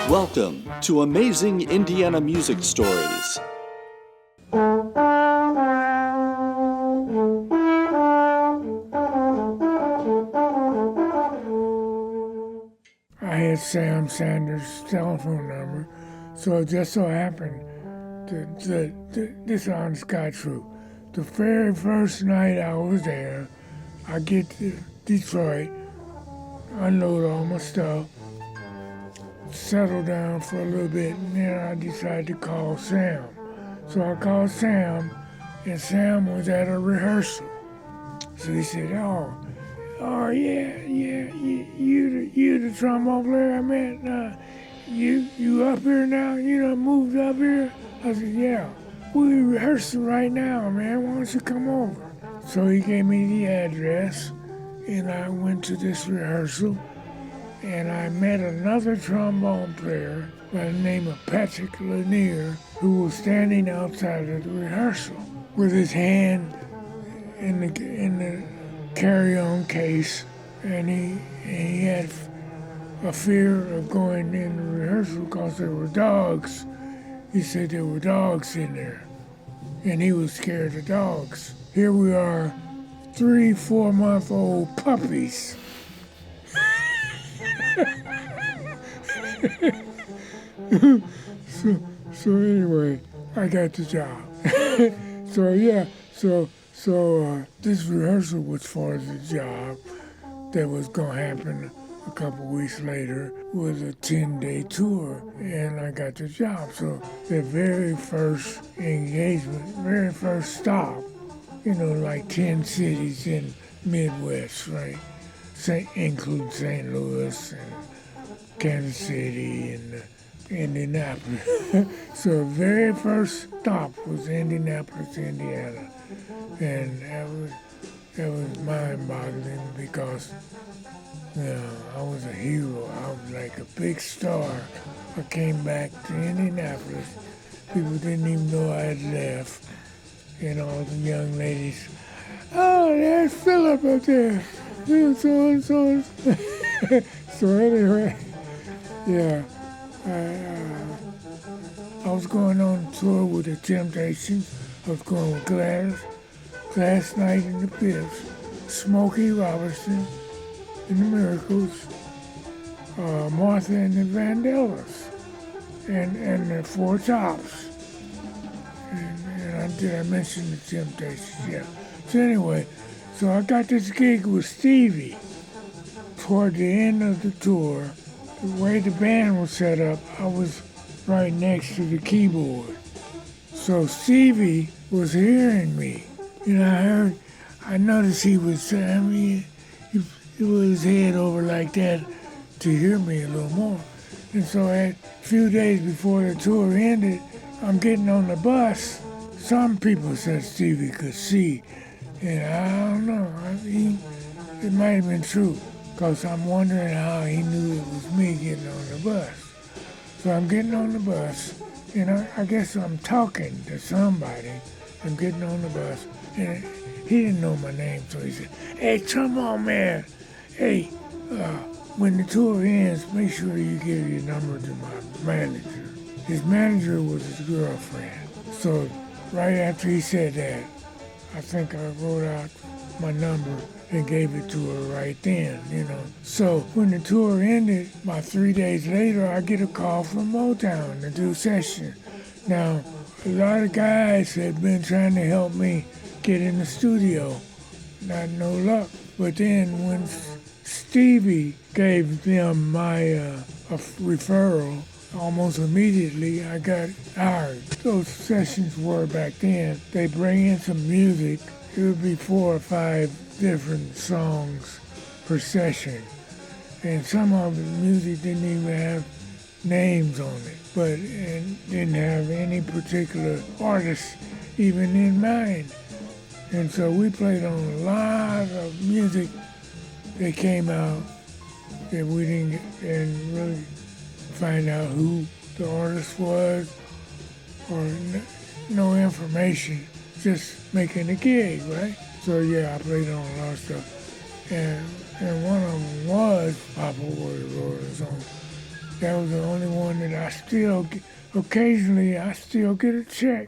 Welcome to Amazing Indiana Music Stories. I had Sam Sanders' telephone number, so it just so happened that this is honest God true. The very first night I was there, I get to Detroit, unload all my stuff, settle down for a little bit, and then I decided to call Sam. So I called Sam, and Sam was at a rehearsal. So he said, oh yeah, you the trombone player I met? You up here now? You done moved up here? I said, yeah. We rehearsing right now, man. Why don't you come over? So he gave me the address, and I went to this rehearsal, and I met another trombone player by the name of Patrick Lanier, who was standing outside of the rehearsal with his hand in the carry-on case, and he had a fear of going in the rehearsal because there were dogs. He said there were dogs in there, and he was scared of dogs. Here we are, 3-4-month-old puppies. So anyway, I got the job. So this rehearsal was for the job that was going to happen a couple weeks later was a 10-day tour, and I got the job. So the very first engagement, very first stop, like 10 cities in Midwest, right? Include St. Louis and Kansas City and Indianapolis. So the very first stop was Indianapolis, Indiana. And that was mind-boggling because I was a hero. I was like a big star. I came back to Indianapolis. People didn't even know I had left. And all the young ladies, oh, there's Philip up there. So. So anyway, yeah. I was going on tour with the Temptations. I was going with Gladys, Last Night in the Pits, Smokey Robinson and the Miracles, Martha and the Vandellas, and the Four Tops. And did I mention the Temptations? Yeah. So anyway, so I got this gig with Stevie toward the end of the tour. The way the band was set up, I was right next to the keyboard. So Stevie was hearing me. I noticed he was, he put his head over like that to hear me a little more. And so a few days before the tour ended, I'm getting on the bus. Some people said Stevie could see, and I don't know. It might have been true, because I'm wondering how he knew it was me getting on the bus. So I'm getting on the bus, and I guess I'm talking to somebody. I'm getting on the bus, and he didn't know my name, so he said, hey, trombone man, hey, when the tour ends, make sure you give your number to my manager. His manager was his girlfriend. So right after he said that, I think I wrote out my number and gave it to her right then, So when the tour ended, about 3 days later, I get a call from Motown to do session. Now, a lot of guys had been trying to help me get in the studio. Not no luck. But then when Stevie gave them my referral, almost immediately I got hired. Those sessions were back then, they bring in some music. It would be 4 or 5 different songs per session. And some of the music didn't even have names on it, but it didn't have any particular artist even in mind. And so we played on a lot of music that came out that we didn't really find out who the artist was or no information, just making a gig, right? So yeah, I played on a lot of stuff. And one of them was Papa Roy the Rolling Stone. That was the only one that I still get. Occasionally, I still get a check.